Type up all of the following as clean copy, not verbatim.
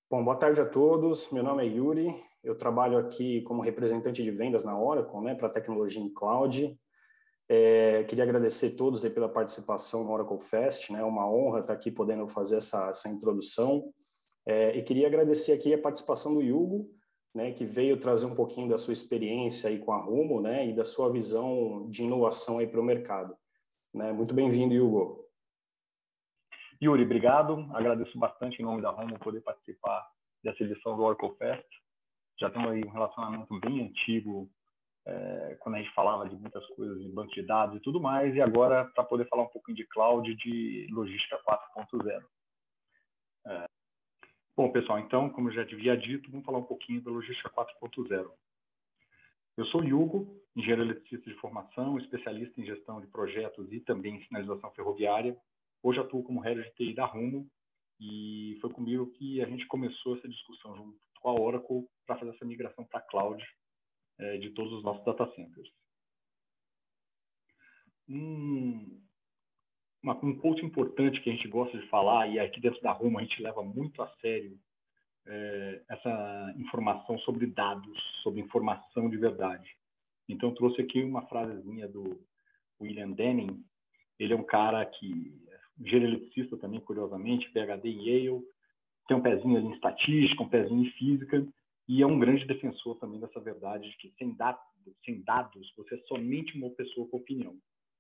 Bom, boa tarde a todos. Meu nome é Yuri. Eu trabalho aqui como representante de vendas na Oracle, né, para tecnologia em cloud. Queria agradecer a todos aí pela participação no Oracle Fest, né? É uma honra estar aqui podendo fazer essa introdução. E queria agradecer aqui a participação do Hugo, né, que veio trazer um pouquinho da sua experiência aí com a Rumo, né, e da sua visão de inovação aí para o mercado. Né? Muito bem-vindo, Hugo. Yuri, obrigado. Agradeço bastante em nome da Rumo poder participar dessa edição do Oracle Fest. Já temos aí um relacionamento bem antigo, quando a gente falava de muitas coisas de banco de dados e tudo mais, e agora para poder falar um pouquinho de cloud e de logística 4.0. Bom, pessoal, então, como eu já havia dito, vamos falar um pouquinho da logística 4.0. Eu sou Hugo, engenheiro eletricista de formação, especialista em gestão de projetos e também em sinalização ferroviária. Hoje atuo como head de TI da Rumo e foi comigo que a gente começou essa discussão junto com a Oracle para fazer essa migração para a cloud de todos os nossos data centers. Um ponto importante que a gente gosta de falar, e aqui dentro da Rumo a gente leva muito a sério essa informação sobre dados, sobre informação de verdade. Então, eu trouxe aqui uma frasezinha do William Deming. Ele é um cara que é engenheiro eletricista também, curiosamente, PhD em Yale, tem um pezinho ali em estatística, um pezinho em física, e é um grande defensor também dessa verdade de que sem dados você é somente uma pessoa com opinião.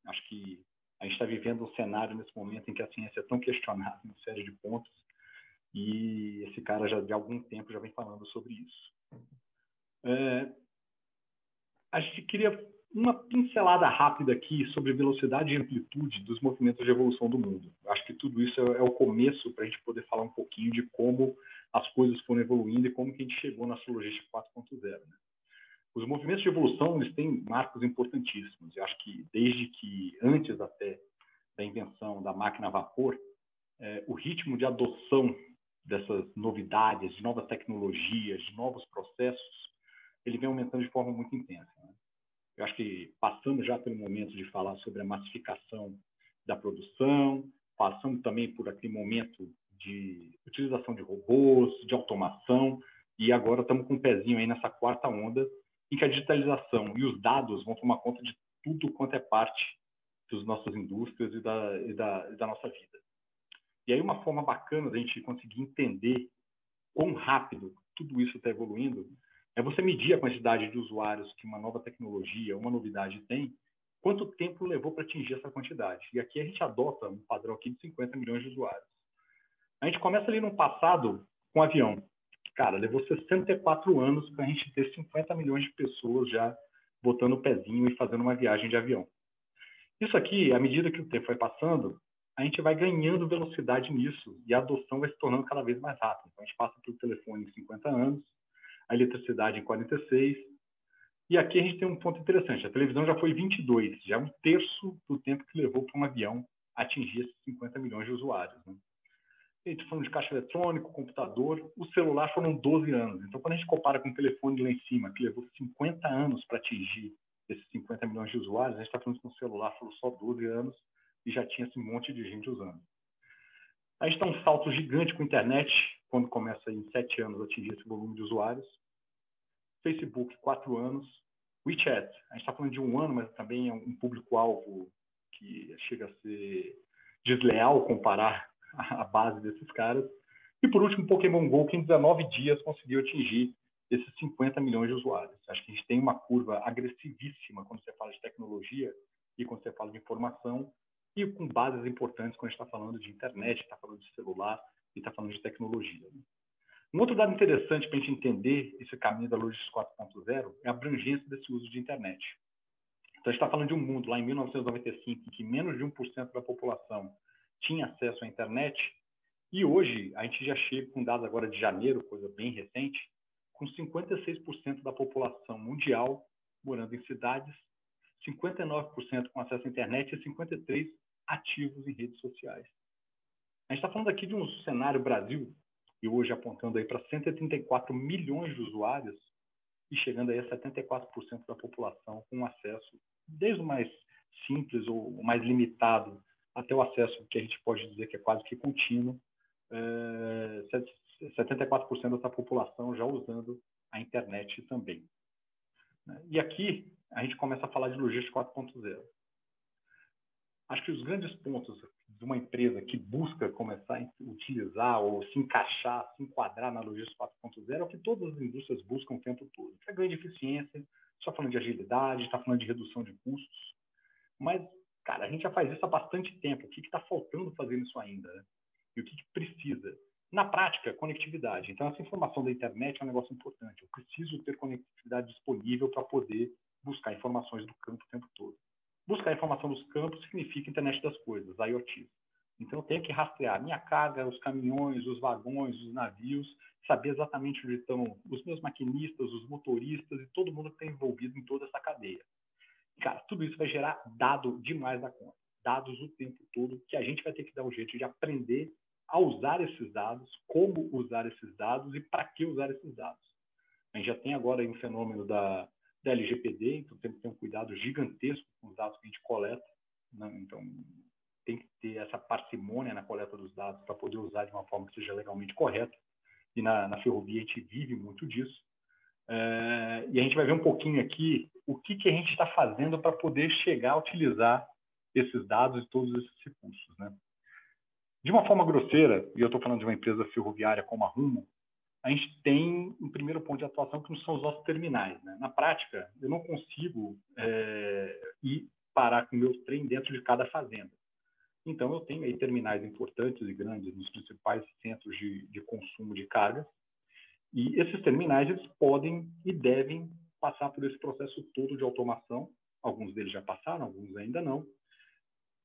Acho que a gente está vivendo um cenário nesse momento em que a ciência é tão questionada em uma série de pontos, e esse cara já de algum tempo já vem falando sobre isso. A gente queria uma pincelada rápida aqui sobre velocidade e amplitude dos movimentos de evolução do mundo. Acho que tudo isso é o começo para a gente poder falar um pouquinho de como as coisas foram evoluindo e como que a gente chegou na logística 4.0. Né? Os movimentos de evolução eles têm marcos importantíssimos. Eu acho que desde que antes até da invenção da máquina a vapor, o ritmo de adoção dessas novidades, de novas tecnologias, de novos processos, ele vem aumentando de forma muito intensa. Né? Eu acho que passamos já pelo momento de falar sobre a massificação da produção, passamos também por aquele momento de utilização de robôs, de automação, e agora estamos com um pezinho aí nessa quarta onda, em que a digitalização e os dados vão tomar conta de tudo quanto é parte das nossas indústrias e da nossa vida. E aí uma forma bacana da gente conseguir entender quão rápido tudo isso está evoluindo é você medir a quantidade de usuários que uma nova tecnologia, uma novidade tem, quanto tempo levou para atingir essa quantidade. E aqui a gente adota um padrão aqui de 50 milhões de usuários. A gente começa ali no passado com avião. Cara, levou 64 anos para a gente ter 50 milhões de pessoas já botando o pezinho e fazendo uma viagem de avião. Isso aqui, à medida que o tempo vai passando, a gente vai ganhando velocidade nisso e a adoção vai se tornando cada vez mais rápida. Então, a gente passa pelo telefone em 50 anos, a eletricidade em 46, e aqui a gente tem um ponto interessante. A televisão já foi 22, já é um terço do tempo que levou para um avião atingir esses 50 milhões de usuários. Né? A gente está falando de caixa eletrônico, computador, o celular foram 12 anos. Então, quando a gente compara com o telefone lá em cima, que levou 50 anos para atingir esses 50 milhões de usuários, a gente está falando que o celular foram só 12 anos e já tinha esse monte de gente usando. A gente dá um salto gigante com a internet, quando começa em 7 anos a atingir esse volume de usuários. Facebook, 4 anos. WeChat, a gente está falando de 1 ano, mas também é um público-alvo que chega a ser desleal comparar a base desses caras. E, por último, Pokémon GO, que em 19 dias conseguiu atingir esses 50 milhões de usuários. Acho que a gente tem uma curva agressivíssima quando você fala de tecnologia e quando você fala de informação, e com bases importantes quando a gente está falando de internet, está falando de celular e está falando de tecnologia. Um outro dado interessante para a gente entender esse caminho da logística 4.0 é a abrangência desse uso de internet. Então, a gente está falando de um mundo lá em 1995 em que menos de 1% da população tinha acesso à internet, e hoje a gente já chega com dados agora de janeiro, coisa bem recente, com 56% da população mundial morando em cidades, 59% com acesso à internet e 53% ativos em redes sociais. A gente está falando aqui de um cenário Brasil, e hoje apontando aí para 134 milhões de usuários e chegando aí a 74% da população com acesso, desde o mais simples ou o mais limitado, até o acesso que a gente pode dizer que é quase que contínuo, 74% dessa população já usando a internet também. E aqui a gente começa a falar de logística 4.0. Acho que os grandes pontos de uma empresa que busca começar a utilizar ou se encaixar, se enquadrar na logística 4.0 é o que todas as indústrias buscam o tempo todo. É grande eficiência, está falando de agilidade, está falando de redução de custos. Mas, cara, a gente já faz isso há bastante tempo. O que está faltando fazer isso ainda? Né? E o que precisa? Na prática, conectividade. Então, essa informação da internet é um negócio importante. Eu preciso ter conectividade disponível para poder buscar informações do campo o tempo todo. Buscar informação dos campos significa internet das coisas, IoT. Então, eu tenho que rastrear minha carga, os caminhões, os vagões, os navios, saber exatamente onde estão os meus maquinistas, os motoristas e todo mundo que está envolvido em toda essa cadeia. Cara, tudo isso vai gerar dado demais da conta. Dados o tempo todo, que a gente vai ter que dar um jeito de aprender a usar esses dados, como usar esses dados e para que usar esses dados. A gente já tem agora aí um fenômeno da LGPD, então temos que ter um cuidado gigantesco com os dados que a gente coleta. Né? Então, tem que ter essa parcimônia na coleta dos dados para poder usar de uma forma que seja legalmente correta. E na ferrovia a gente vive muito disso. E a gente vai ver um pouquinho aqui o que a gente está fazendo para poder chegar a utilizar esses dados e todos esses recursos. Né? De uma forma grosseira, e eu estou falando de uma empresa ferroviária como a Rumo, a gente tem um primeiro ponto de atuação que não são os nossos terminais. Né? Na prática, eu não consigo ir parar com o meu trem dentro de cada fazenda. Então, eu tenho aí terminais importantes e grandes nos principais centros de consumo de cargas, e esses terminais eles podem e devem passar por esse processo todo de automação. Alguns deles já passaram, alguns ainda não,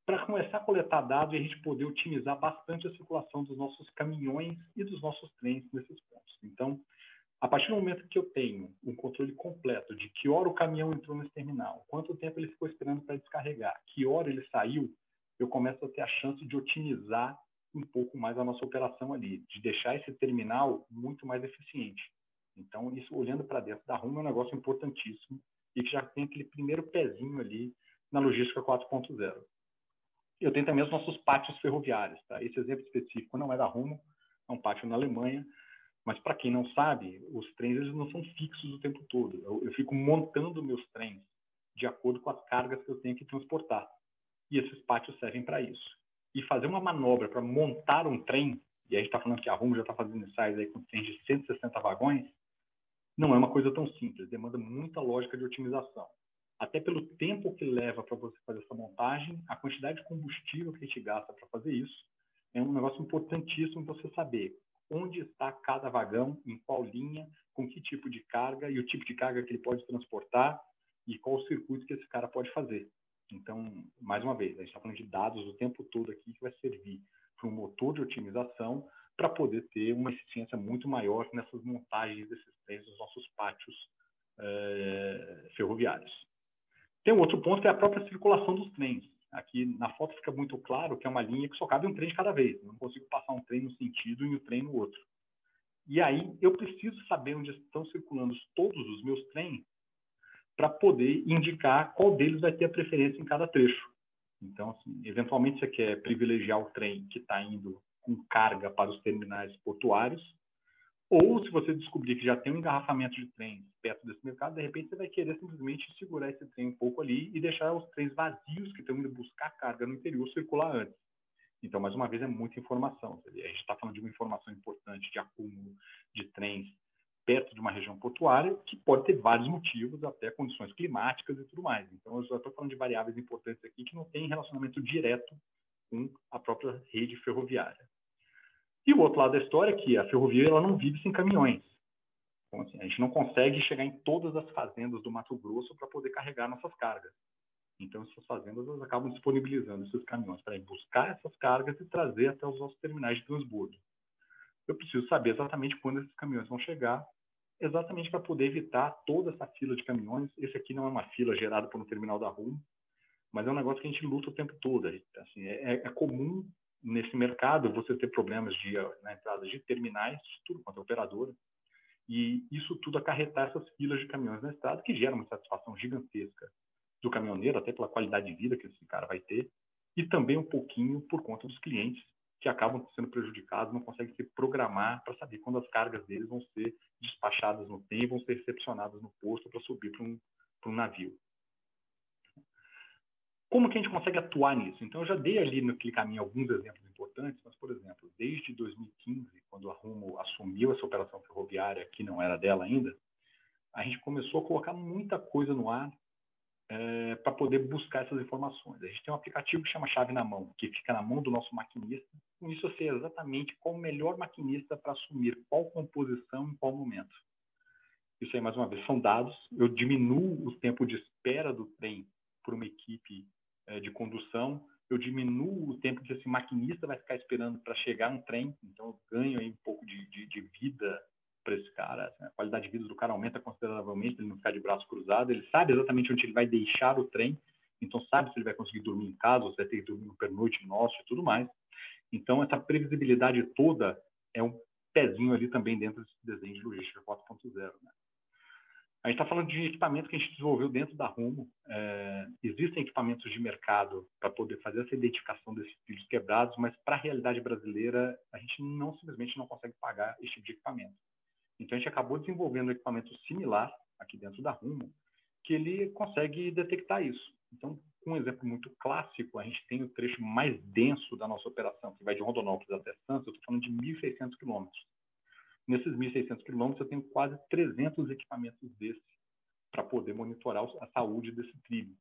para começar a coletar dados e a gente poder otimizar bastante a circulação dos nossos caminhões e dos nossos trens nesses pontos. Então, a partir do momento que eu tenho um controle completo de que hora o caminhão entrou nesse terminal, quanto tempo ele ficou esperando para descarregar, que hora ele saiu, eu começo a ter a chance de otimizar um pouco mais a nossa operação ali, de deixar esse terminal muito mais eficiente. Então, isso, olhando para dentro da Rumo, é um negócio importantíssimo e que já tem aquele primeiro pezinho ali na logística 4.0. Eu tenho também os nossos pátios ferroviários. Tá? Esse exemplo específico não é da Rumo, é um pátio na Alemanha, mas para quem não sabe, os trens eles não são fixos o tempo todo. Eu fico montando meus trens de acordo com as cargas que eu tenho que transportar. E esses pátios servem para isso. E fazer uma manobra para montar um trem, e a gente está falando que a Rumo já está fazendo ensaios aí com trens de 160 vagões, não é uma coisa tão simples, demanda muita lógica de otimização. Até pelo tempo que leva para você fazer essa montagem, a quantidade de combustível que a gente gasta para fazer isso, é um negócio importantíssimo para você saber onde está cada vagão, em qual linha, com que tipo de carga e o tipo de carga que ele pode transportar e qual o circuito que esse cara pode fazer. Então, mais uma vez, a gente está falando de dados o tempo todo aqui que vai servir para um motor de otimização para poder ter uma eficiência muito maior nessas montagens desses trens dos nossos pátios ferroviários. Tem um outro ponto que é a própria circulação dos trens. Aqui na foto fica muito claro que é uma linha que só cabe um trem de cada vez. Eu não consigo passar um trem no sentido e o trem no outro. E aí eu preciso saber onde estão circulando todos os meus trens para poder indicar qual deles vai ter a preferência em cada trecho. Então, assim, eventualmente você quer privilegiar o trem que está indo com carga para os terminais portuários, ou se você descobrir que já tem um engarrafamento de trens perto desse mercado, de repente você vai querer simplesmente segurar esse trem um pouco ali e deixar os trens vazios que estão indo buscar carga no interior circular antes. Então, mais uma vez, é muita informação. A gente está falando de uma informação importante de acúmulo de trens perto de uma região portuária, que pode ter vários motivos, até condições climáticas e tudo mais. Então, eu só estou falando de variáveis importantes aqui que não têm relacionamento direto com a própria rede ferroviária. E o outro lado da história é que a ferrovia ela não vive sem caminhões. Então, assim, a gente não consegue chegar em todas as fazendas do Mato Grosso para poder carregar nossas cargas. Então, essas fazendas elas acabam disponibilizando esses caminhões para ir buscar essas cargas e trazer até os nossos terminais de transbordo. Eu preciso saber exatamente quando esses caminhões vão chegar, exatamente para poder evitar toda essa fila de caminhões. Esse aqui não é uma fila gerada por um terminal da Rumo, mas é um negócio que a gente luta o tempo todo. Assim, é comum nesse mercado você ter problemas na entrada de terminais, tudo quanto é operadora, e isso tudo acarretar essas filas de caminhões na estrada, que gera uma satisfação gigantesca do caminhoneiro, até pela qualidade de vida que esse cara vai ter, e também um pouquinho por conta dos clientes, que acabam sendo prejudicados, não conseguem se programar para saber quando as cargas deles vão ser despachadas no trem, vão ser recepcionadas no posto para subir para um navio. Como que a gente consegue atuar nisso? Então, eu já dei ali naquele caminho alguns exemplos importantes, mas, por exemplo, desde 2015, quando a Rumo assumiu essa operação ferroviária, que não era dela ainda, a gente começou a colocar muita coisa no ar para poder buscar essas informações. A gente tem um aplicativo que chama Chave na Mão, que fica na mão do nosso maquinista. Com isso, eu sei exatamente qual o melhor maquinista para assumir qual composição em qual momento. Isso aí, mais uma vez, são dados. Eu diminuo o tempo de espera do trem por uma equipe de condução. Eu diminuo o tempo que esse maquinista vai ficar esperando para chegar no trem. Então, eu ganho aí um pouco de vida para esse cara. Assim, a qualidade de vida do cara aumenta consideravelmente, ele não ficar de braço cruzado. Ele sabe exatamente onde ele vai deixar o trem. Então, sabe se ele vai conseguir dormir em casa, ou se vai ter que dormir no pernoite nosso e tudo mais. Então, essa previsibilidade toda é um pezinho ali também dentro desse desenho de logística 4.0, né? A gente está falando de equipamento que a gente desenvolveu dentro da Rumo. Existem equipamentos de mercado para poder fazer essa identificação desses trilhos quebrados, mas para a realidade brasileira, a gente simplesmente não consegue pagar esse tipo de equipamento. Então, a gente acabou desenvolvendo um equipamento similar aqui dentro da Rumo, que ele consegue detectar isso. Então, um exemplo muito clássico, a gente tem o trecho mais denso da nossa operação, que vai de Rondonópolis até Santos. Eu estou falando de 1.600 quilômetros. Nesses 1.600 quilômetros, eu tenho quase 300 equipamentos desses para poder monitorar a saúde desse trilho.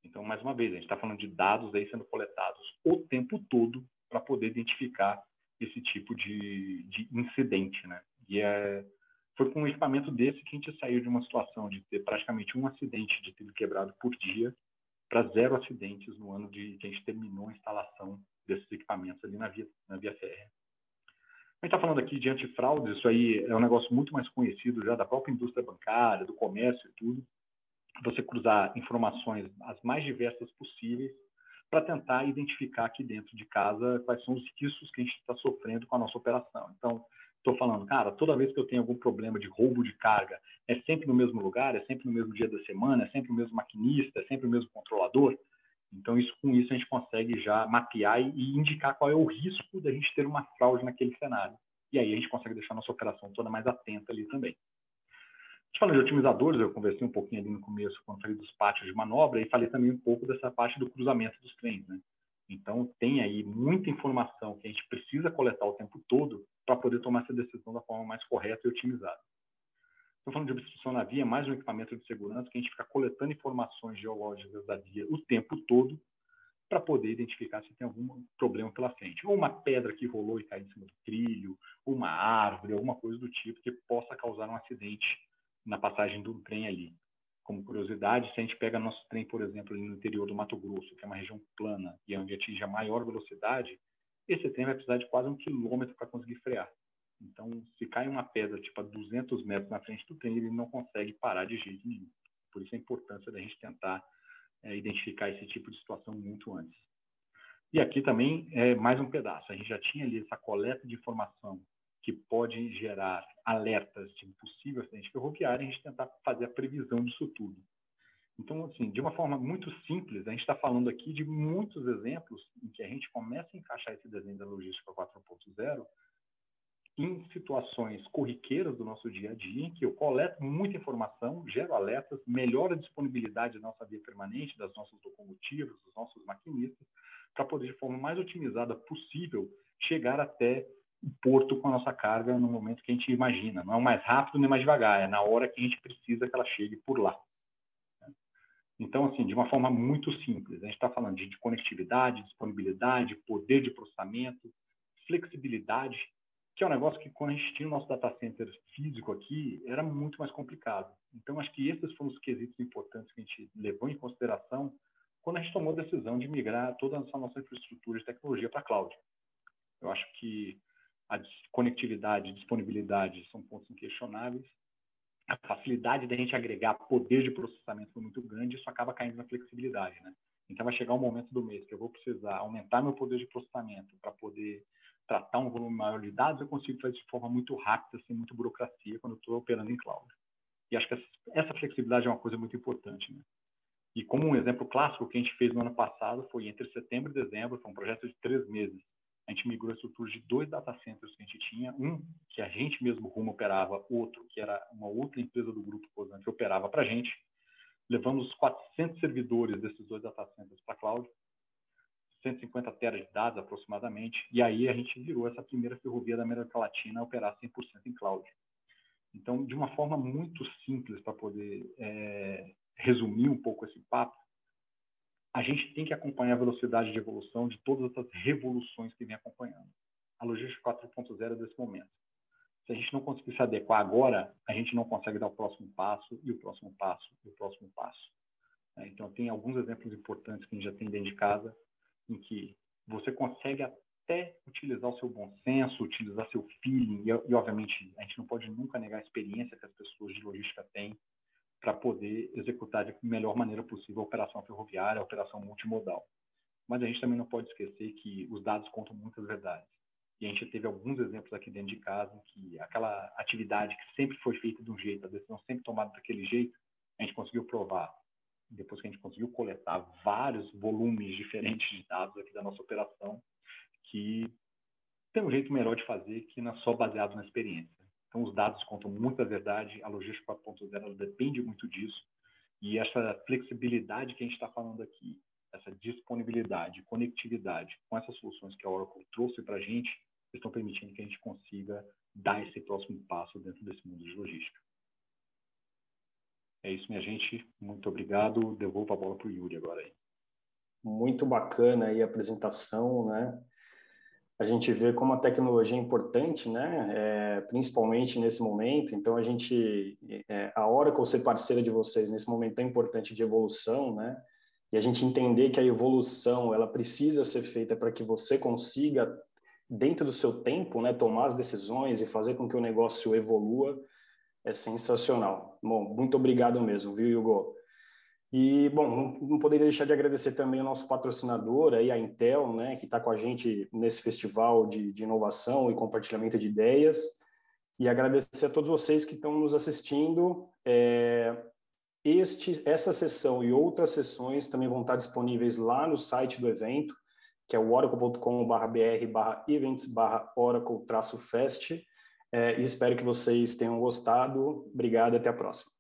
Então, mais uma vez, a gente está falando de dados aí sendo coletados o tempo todo para poder identificar esse tipo de incidente, né? E foi com um equipamento desse que a gente saiu de uma situação de ter praticamente um acidente de trilho quebrado por dia para 0 acidentes no ano que a gente terminou a instalação desses equipamentos ali na via férrea. A gente está falando aqui de antifraudes, isso aí é um negócio muito mais conhecido já da própria indústria bancária, do comércio e tudo. Você cruzar informações as mais diversas possíveis para tentar identificar aqui dentro de casa quais são os riscos que a gente está sofrendo com a nossa operação. Então, estou falando, cara, toda vez que eu tenho algum problema de roubo de carga, é sempre no mesmo lugar, é sempre no mesmo dia da semana, é sempre o mesmo maquinista, é sempre o mesmo controlador. Então, com isso, a gente consegue já mapear e indicar qual é o risco da gente ter uma fraude naquele cenário. E aí a gente consegue deixar a nossa operação toda mais atenta ali também. Falando de otimizadores, eu conversei um pouquinho ali no começo, quando falei dos pátios de manobra, e falei também um pouco dessa parte do cruzamento dos trens, né? Então, tem aí muita informação que a gente precisa coletar o tempo todo para poder tomar essa decisão da forma mais correta e otimizada. Estou falando de obstrução na via, mais um equipamento de segurança que a gente fica coletando informações geológicas da via o tempo todo para poder identificar se tem algum problema pela frente. Ou uma pedra que rolou e caiu em cima do trilho, ou uma árvore, alguma coisa do tipo que possa causar um acidente na passagem do trem ali. Como curiosidade, se a gente pega nosso trem, por exemplo, ali no interior do Mato Grosso, que é uma região plana e onde atinge a maior velocidade, esse trem vai precisar de quase 1 quilômetro para conseguir frear. Então, se cai uma pedra tipo a 200 metros na frente do trem, ele não consegue parar de jeito nenhum. Por isso a importância da gente tentar identificar esse tipo de situação muito antes. E aqui também é mais um pedaço. A gente já tinha ali essa coleta de informação que pode gerar alertas de possível acidente ferroviário e a gente tentar fazer a previsão disso tudo. Então, assim, de uma forma muito simples, a gente está falando aqui de muitos exemplos em que a gente começa a encaixar esse desenho da logística 4.0 em situações corriqueiras do nosso dia a dia, em que eu coleto muita informação, gero alertas, melhoro a disponibilidade da nossa via permanente, das nossas locomotivas, dos nossos maquinistas, para poder, de forma mais otimizada possível, chegar até o porto com a nossa carga no momento que a gente imagina. Não é o mais rápido nem mais devagar, é na hora que a gente precisa que ela chegue por lá. Então, assim, de uma forma muito simples, a gente está falando de conectividade, disponibilidade, poder de processamento, flexibilidade, que é um negócio que, quando a gente tinha o nosso data center físico aqui, era muito mais complicado. Então, acho que esses foram os quesitos importantes que a gente levou em consideração quando a gente tomou a decisão de migrar toda essa nossa infraestrutura de tecnologia para a cloud. Eu acho que a conectividade e disponibilidade são pontos inquestionáveis. A facilidade da gente agregar poder de processamento foi muito grande, isso acaba caindo na flexibilidade, né? Então, vai chegar um momento do mês que eu vou precisar aumentar meu poder de processamento para poder tratar um volume maior de dados, eu consigo fazer de forma muito rápida, sem muita burocracia, quando eu estou operando em cloud. E acho que essa flexibilidade é uma coisa muito importante, né? E como um exemplo clássico que a gente fez no ano passado foi entre setembro e dezembro, foi um projeto de 3 meses. a gente migrou a estrutura de 2 data centers que a gente tinha, um que a gente mesmo rumo operava, outro que era uma outra empresa do grupo Cosan que operava para a gente. Levamos 400 servidores desses 2 data centers para a cloud, 150 teras de dados aproximadamente, e aí a gente virou essa primeira ferrovia da América Latina a operar 100% em cloud. Então, de uma forma muito simples, para poder resumir um pouco esse papo, a gente tem que acompanhar a velocidade de evolução de todas essas revoluções que vem acompanhando. A logística 4.0 desse momento. Se a gente não conseguir se adequar agora, a gente não consegue dar o próximo passo, e o próximo passo, e o próximo passo. Então, tem alguns exemplos importantes que a gente já tem dentro de casa, em que você consegue até utilizar o seu bom senso, utilizar seu feeling, e obviamente, a gente não pode nunca negar a experiência que as pessoas de logística têm, para poder executar de melhor maneira possível a operação ferroviária, a operação multimodal. Mas a gente também não pode esquecer que os dados contam muitas verdades. E a gente teve alguns exemplos aqui dentro de casa que aquela atividade que sempre foi feita de um jeito, a decisão sempre tomada daquele jeito, a gente conseguiu provar. Depois que a gente conseguiu coletar vários volumes diferentes de dados aqui da nossa operação, que tem um jeito melhor de fazer que não é só baseado na experiência. Então, os dados contam muita verdade, a logística 4.0 depende muito disso, e essa flexibilidade que a gente está falando aqui, essa disponibilidade, conectividade com essas soluções que a Oracle trouxe para a gente, estão permitindo que a gente consiga dar esse próximo passo dentro desse mundo de logística. É isso, minha gente. Muito obrigado. Devolvo a bola para o Yuri agora aí. Muito bacana aí a apresentação, né? A gente vê como a tecnologia é importante, né? Principalmente nesse momento. Então, a Oracle ser parceira de vocês nesse momento é importante de evolução, né? E a gente entender que a evolução ela precisa ser feita para que você consiga, dentro do seu tempo, né, tomar as decisões e fazer com que o negócio evolua, é sensacional. Bom, muito obrigado mesmo, viu, Hugo? E, bom, não poderia deixar de agradecer também o nosso patrocinador, aí, a Intel, né, que está com a gente nesse festival de inovação e compartilhamento de ideias, e agradecer a todos vocês que estão nos assistindo. Essa sessão e outras sessões também vão estar disponíveis lá no site do evento, que é o oracle.com.br/events/oracle-fest, e espero que vocês tenham gostado. Obrigado e até a próxima.